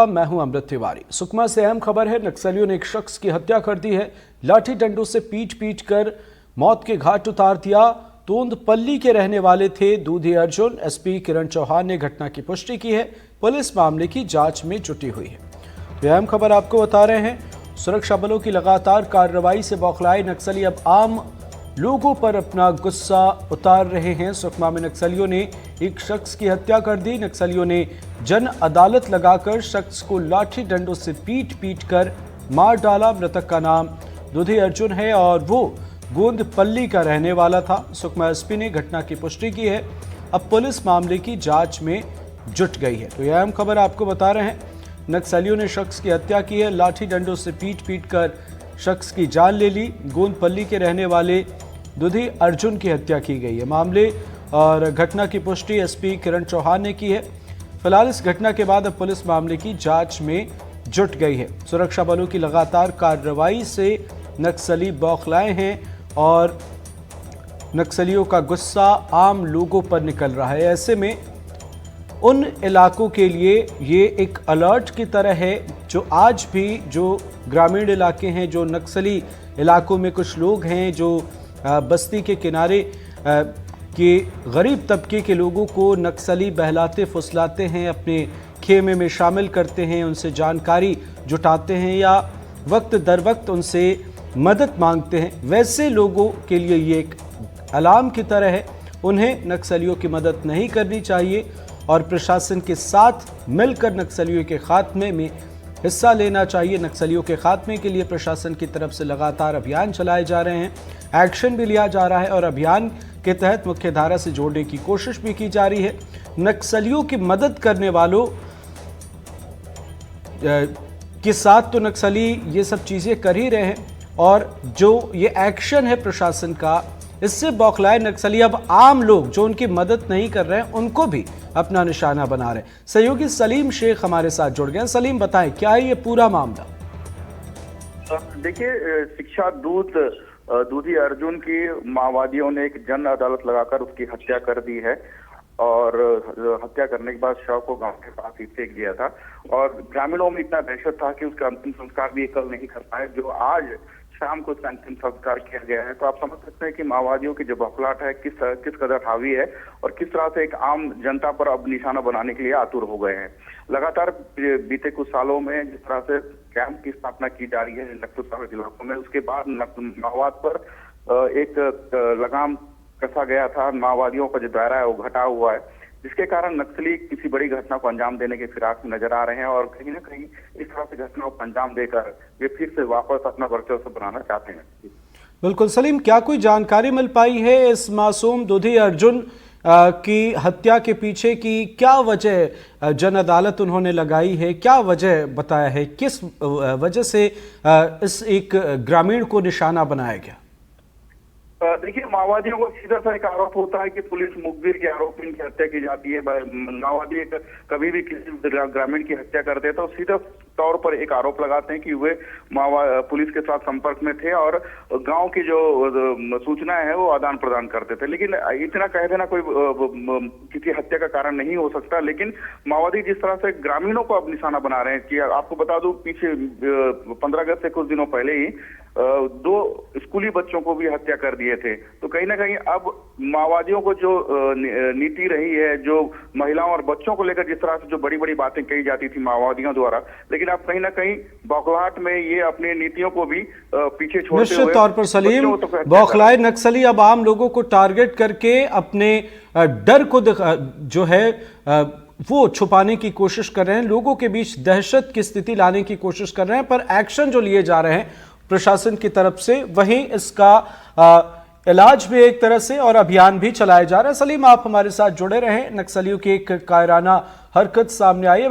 मैं हूं अमृत तिवारी। सुकमा से अहम खबर है, नक्सलियों ने एक शख्स की हत्या कर दी है। लाठी डंडों से पीट कर मौत के घाट उतार दिया। तोंदपल्ली के रहने वाले थे दूधी अर्जुन। एसपी किरण चौहान ने घटना की पुष्टि की है। पुलिस मामले की जांच में जुटी हुई है। तो अहम खबर आपको बता रहे हैं। सुरक्षा बलों की लगातार कार्रवाई से बौखलाए नक्सली अब आम लोगों पर अपना गुस्सा उतार रहे हैं। सुकमा में नक्सलियों ने एक शख्स की हत्या कर दी। नक्सलियों ने जन अदालत लगाकर शख्स को लाठी डंडों से पीट कर मार डाला। मृतक का नाम दूधी अर्जुन है और वो गोंदपल्ली का रहने वाला था। सुकमा एसपी ने घटना की पुष्टि की है। अब पुलिस मामले की जांच में जुट गई है। तो यह अहम खबर आपको बता रहे हैं। नक्सलियों ने शख्स की हत्या की है। लाठी डंडों से पीट कर शख्स की जान ले ली। गोंदपल्ली के रहने वाले दूधी अर्जुन की हत्या की गई है। मामले और घटना की पुष्टि एसपी किरण चौहान ने की है। फिलहाल इस घटना के बाद अब पुलिस मामले की जांच में जुट गई है। सुरक्षा बलों की लगातार कार्रवाई से नक्सली बौखलाए हैं और नक्सलियों का गुस्सा आम लोगों पर निकल रहा है। ऐसे में उन इलाकों के लिए ये एक अलर्ट की तरह है जो आज भी जो ग्रामीण इलाके हैं, जो नक्सली इलाकों में कुछ लोग हैं जो बस्ती के किनारे के गरीब तबके के लोगों को नक्सली बहलाते फुसलाते हैं, अपने खेमे में शामिल करते हैं, उनसे जानकारी जुटाते हैं या वक्त दर वक्त उनसे मदद मांगते हैं। वैसे लोगों के लिए ये एक अलार्म की तरह है। उन्हें नक्सलियों की मदद नहीं करनी चाहिए और प्रशासन के साथ मिलकर नक्सलियों के खात्मे में हिस्सा लेना चाहिए। नक्सलियों के खात्मे के लिए प्रशासन की तरफ से लगातार अभियान चलाए जा रहे हैं, एक्शन भी लिया जा रहा है और अभियान के तहत मुख्य धारा से जोड़ने की कोशिश भी की जा रही है। नक्सलियों की मदद करने वालों के साथ तो नक्सली ये सब चीज़ें कर ही रहे हैं और जो ये एक्शन है प्रशासन का, इससे बौखलाए नक्सली अब आम लोग जो उनकी मदद नहीं कर रहे हैं उनको भी अपना निशाना बना रहे हैं। सहयोगी सलीम शेख हमारे साथ जुड़ गए। सलीम, बताएं क्या है ये पूरा मामला? देखिए, शिक्षा दूधी अर्जुन की माओवादियों ने एक जन अदालत लगाकर उसकी हत्या कर दी है और हत्या करने के बाद शव को गांव के पास ही फेंक दिया था और ग्रामीणों में इतना दहशत था कि उसका अंतिम संस्कार भी कल नहीं कर पाए, जो आज शाम को उसका अंतिम संस्कार किया गया है। तो आप समझ सकते हैं कि माओवादियों की जो बौखलाहट है किस कदर हावी है और किस तरह से एक आम जनता पर अब निशाना बनाने के लिए आतुर हो गए हैं। लगातार बीते कुछ सालों में जिस तरह से कैंप की स्थापना की जा रही है नक्सल प्रभावित इलाकों में, उसके बाद माओवाद पर एक लगाम कसा गया था। माओवादियों का जो दायरा है वो घटा हुआ है, जिसके कारण नक्सली किसी बड़ी घटना को अंजाम देने के फिराक में नजर आ रहे हैं और कहीं ना कहीं इस तरह से घटनाओं को अंजाम देकर वे फिर से वापस अपना वर्चस्व बनाना चाहते हैं। बिल्कुल सलीम, क्या कोई जानकारी मिल पाई है इस मासूम दूधी अर्जुन की हत्या के पीछे की क्या वजह जन अदालत उन्होंने लगाई है, क्या वजह बताया है, किस वजह से इस एक ग्रामीण को निशाना बनाया गया? देखिए, माओवादियों को सीधा सा एक आरोप होता है कि पुलिस मुखबिर के आरोप इनकी हत्या की जाती है। माओवादी कभी भी किसी ग्रामीण की हत्या करते हैं तो सीधा तौर पर एक आरोप लगाते हैं कि वे पुलिस के साथ संपर्क में थे और गांव की जो सूचना है वो आदान प्रदान करते थे। लेकिन इतना कह देना कोई किसी हत्या का कारण नहीं हो सकता। लेकिन माओवादी जिस तरह से ग्रामीणों को अब निशाना बना रहे हैं कि आपको बता दूं, पीछे 15 अगस्त से कुछ दिनों पहले ही 2 स्कूली बच्चों को भी हत्या कर दिए थे। तो कहीं ना कहीं अब माओवादियों को जो नीति रही है, जो महिलाओं और बच्चों को लेकर जिस तरह से जो बड़ी बड़ी बातें कही जाती थी माओवादियों द्वारा, लेकिन अब कहीं ना कहीं बौखलाहट में ये अपनी नीतियों को भी पीछे छोड़ते हुए निश्चित तौर पर सलीम, बौखलाए नक्सली अब आम लोगों को टारगेट करके अपने डर को जो है वो छुपाने की कोशिश कर रहे हैं, लोगों के बीच दहशत की स्थिति लाने की कोशिश कर रहे हैं। पर एक्शन जो लिए जा रहे हैं प्रशासन की तरफ से, वहीं इसका इलाज भी एक तरह से और अभियान भी चलाया जा रहा है। सलीम, आप हमारे साथ जुड़े रहें। नक्सलियों की एक कायराना हरकत सामने आई है।